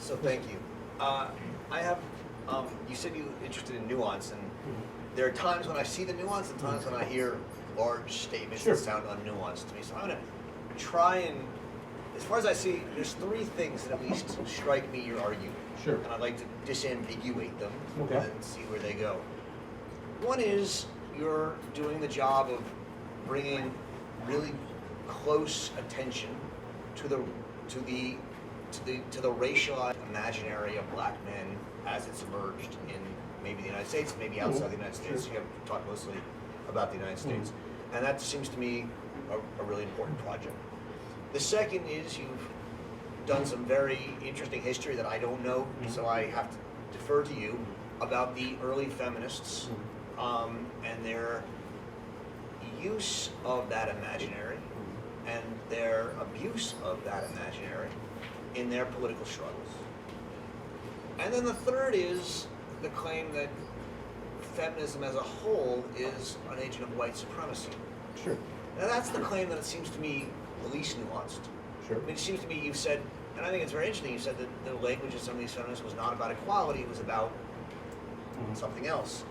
So thank you. I have, you said you're interested in nuance, and there are times when I see the nuance and times when I hear large statements that sound unnuanced to me. So I'm going to try and, as far as I see, there's three things that at least strike me you're arguing. Sure. And I'd like to disambiguate them Okay. and see where they go. One is you're doing the job of bringing really close attention to the racialized imaginary of black men as it's emerged in maybe the United States, maybe outside the United States. Sure. You have talked mostly about the United States. And that seems to me a really important project. The second is you've done some very interesting history that I don't know, so I have to defer to you about the early feminists and their use of that imaginary and their abuse of that imaginary in their political struggles. And then the third is the claim that feminism as a whole is an agent of white supremacy. Sure. Now that's the claim that it seems to me the least nuanced. Sure. I mean, it seems to me you've said, and I think it's very interesting, you said that the language of some of these feminists was not about equality, it was about something else.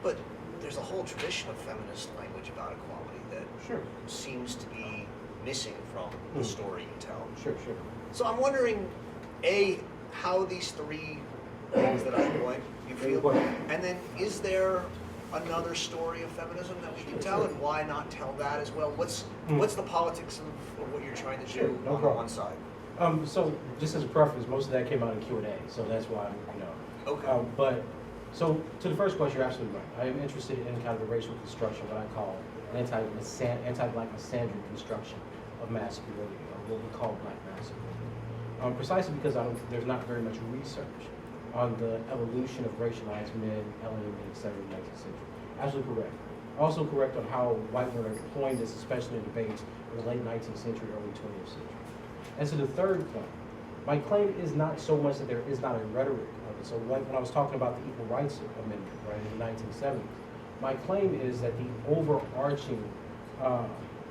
But there's a whole tradition of feminist language about equality that seems to be missing from the story you tell. Sure. So I'm wondering, A, how these three things that I point you feel, and then is there another story of feminism that we can tell, and why not tell that as well? What's the politics of what you're trying to do on the one side? So just as a preface, most of that came out in Q&A, so that's why, Okay. But, so to the first question, you're absolutely right. I am interested in kind of the racial construction, what I call an anti-black misandry construction of masculinity, or what we call black masculinity. Precisely because there's not very much research on the evolution of racialized men, LNM, et cetera, in the 19th century. Absolutely correct. Also correct on how white men are deploying this, especially in debates in the late 19th century, early 20th century. And so the third point, my claim is not so much that there is not a rhetoric of it. So when I was talking about the Equal Rights Amendment, right, in the 1970s, my claim is that the overarching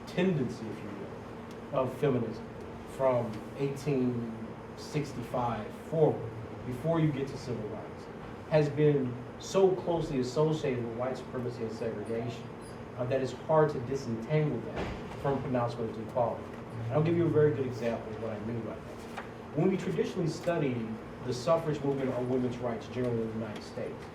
tendency, if you will, of feminism from 1865 forward, before you get to civil rights, has been so closely associated with white supremacy and segregation that it's hard to disentangle that from pronouncement of equality. And I'll give you a very good example of what I mean by that. When we traditionally study the suffrage movement or women's rights generally in the United States,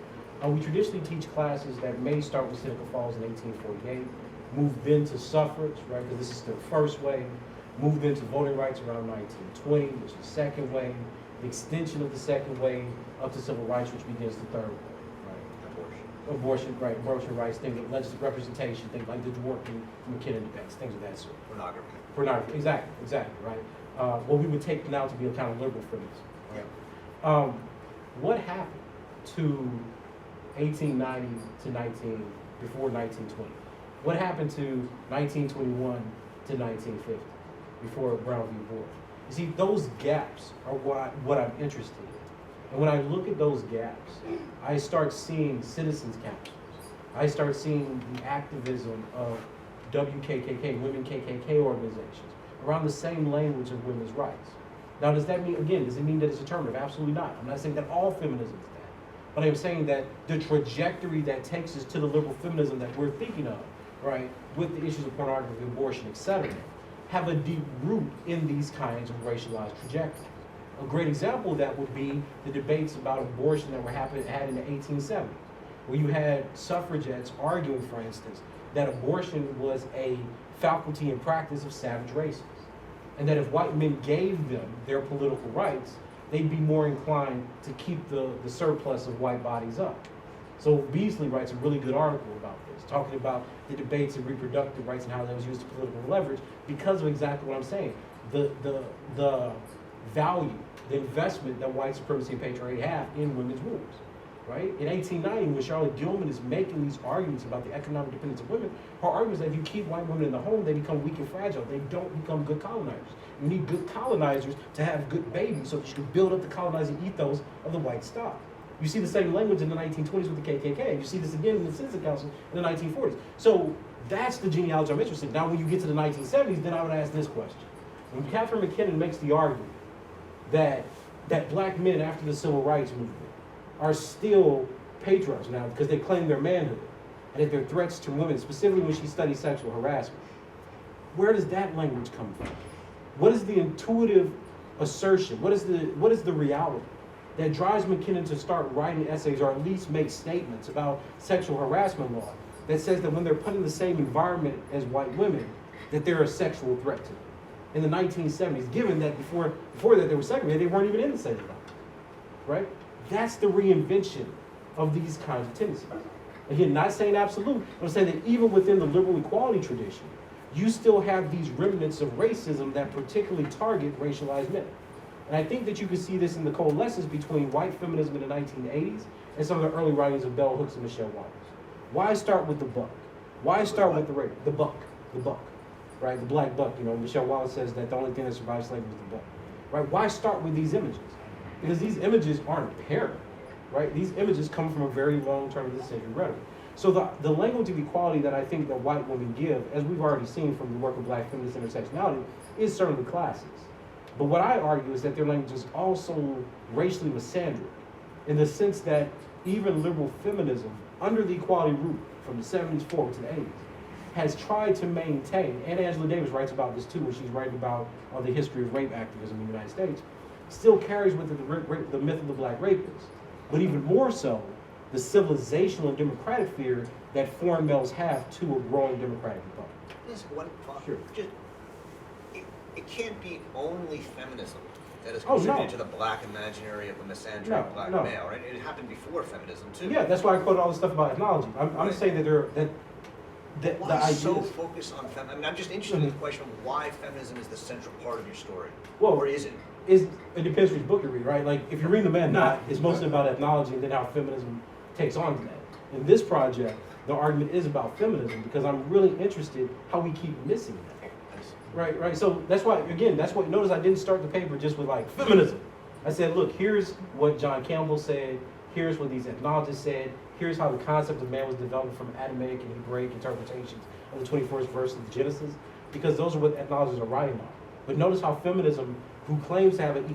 we traditionally teach classes that may start with Seneca Falls in 1848, move then to suffrage, right, because this is the first wave, moved into voting rights around 1920, which is the second wave, the extension of the second wave up to civil rights, which begins the third wave, right? Abortion, right, abortion rights, things like legislative representation, things like the Dworkin, McKinnon debates, things of that sort. Pornography, exactly, right? What we would take now to be a kind of liberal feminism. Yeah. What happened to 1890 to before 1920? What happened to 1921 to 1950 before Brown v. Board? You see, those gaps are what I'm interested in. And when I look at those gaps, I start seeing citizens councils. I start seeing the activism of WKKK, women KKK organizations, around the same language of women's rights. Now, does that mean, again, does it mean that it's affirmative? Absolutely not. I'm not saying that all feminism is that. But I'm saying that the trajectory that takes us to the liberal feminism that we're thinking of, right, with the issues of pornography, abortion, et cetera, have a deep root in these kinds of racialized trajectories. A great example of that would be the debates about abortion that had in the 1870s, where you had suffragettes arguing, for instance, that abortion was a faculty and practice of savage races, and that if white men gave them their political rights, they'd be more inclined to keep the surplus of white bodies up. So Beasley writes a really good article about this, talking about the debates of reproductive rights and how that was used to political leverage because of exactly what I'm saying. The value, the investment that white supremacy and patriarchy have in women's wars, right? In 1890, when Charlotte Gilman is making these arguments about the economic dependence of women, her argument is that if you keep white women in the home, they become weak and fragile. They don't become good colonizers. You need good colonizers to have good babies so that you can build up the colonizing ethos of the white stock. You see the same language in the 1920s with the KKK. You see this again in the Citizen Council in the 1940s. So that's the genealogy I'm interested in. Now, when you get to the 1970s, then I would ask this question. When Catherine McKinnon makes the argument that that black men after the civil rights movement are still patriarchs now because they claim their manhood and that they're threats to women, specifically when she studies sexual harassment. Where does that language come from? What is the intuitive assertion? What is the reality that drives McKinnon to start writing essays or at least make statements about sexual harassment law that says that when they're put in the same environment as white women, that they're a sexual threat to them? In the 1970s, given that before that they were segregated, they weren't even in the same environment, right? That's the reinvention of these kinds of tendencies. Again, not saying absolute, but I'm saying that even within the liberal equality tradition, you still have these remnants of racism that particularly target racialized men. And I think that you can see this in the coalescence between white feminism in the 1980s and some of the early writings of Bell Hooks and Michelle Waters. Why start with the buck? Why start with the buck, right? The black buck. You know, Michelle Wallace says that the only thing that survived slavery was the buck, right? Why start with these images? Because these images aren't apparent, right? These images come from a very long term of the century rhetoric. So the language of equality that I think that white women give, as we've already seen from the work of black feminist intersectionality, is certainly classist. But what I argue is that their language is also racially misandric, in the sense that even liberal feminism, under the equality root from the 70s forward to the 80s, has tried to maintain, and Angela Davis writes about this too when she's writing about the history of rape activism in the United States, still carries with it the myth of the black rapist. But even more so, the civilizational and democratic fear that foreign males have to a growing democratic republic. There's one thought. Sure. It can't be only feminism that has Oh, contributed no. to the black imaginary of the misandry No, black no. male, right? It happened before feminism too. Yeah, that's why I quote all this stuff about ethnology. I'm Right. saying that the Why ideas. so focus on feminism? I mean, I'm just interested in the question of why feminism is the central part of your story. Well, or is it? It depends which book you read, right? Like, if you read The Man Not, it's mostly about ethnology and then how feminism takes on to that. In this project, the argument is about feminism because I'm really interested how we keep missing that. Right. So that's why, notice I didn't start the paper just with like feminism. I said, look, here's what John Campbell said, here's what these ethnologists said, here's how the concept of man was developed from Adamic and Hebraic interpretations of the 21st verse of Genesis, because those are what ethnologists are writing on. But notice how feminism, who claims to have an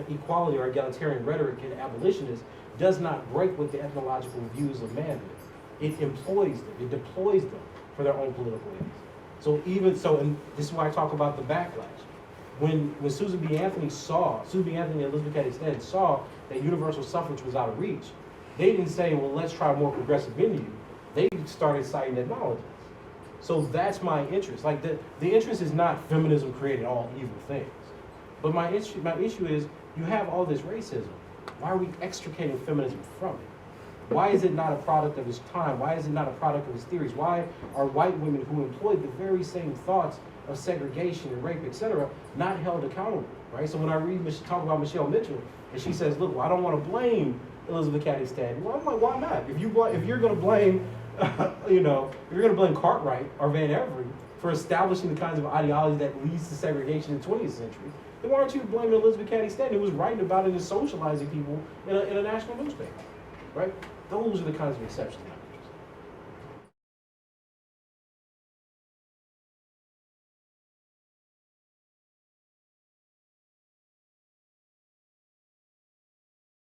equality or egalitarian rhetoric in abolitionists, does not break with the ethnological views of manhood. It employs them, it deploys them for their own political ends. So and this is why I talk about the backlash. When Susan B. Anthony and Elizabeth Cady Stanton saw that universal suffrage was out of reach, they didn't say, well, let's try more progressive venue. They started citing ethnologists. So that's my interest. Like the interest is not feminism created all evil things. But my issue is you have all this racism. Why are we extricating feminism from it? Why is it not a product of its time? Why is it not a product of its theories? Why are white women who employed the very same thoughts of segregation and rape, etc., not held accountable, right? So when I talk about Michelle Mitchell, and she says, look, well, I don't want to blame Elizabeth Cady Stanton. Well, I'm like, why not? If you're going to blame, if you're going to blame Cartwright or Van Every for establishing the kinds of ideology that leads to segregation in the 20th century, then why aren't you blaming Elizabeth Cady Stanton, who was writing about it and socializing people in a national newspaper, right? Those are the kinds of exceptions.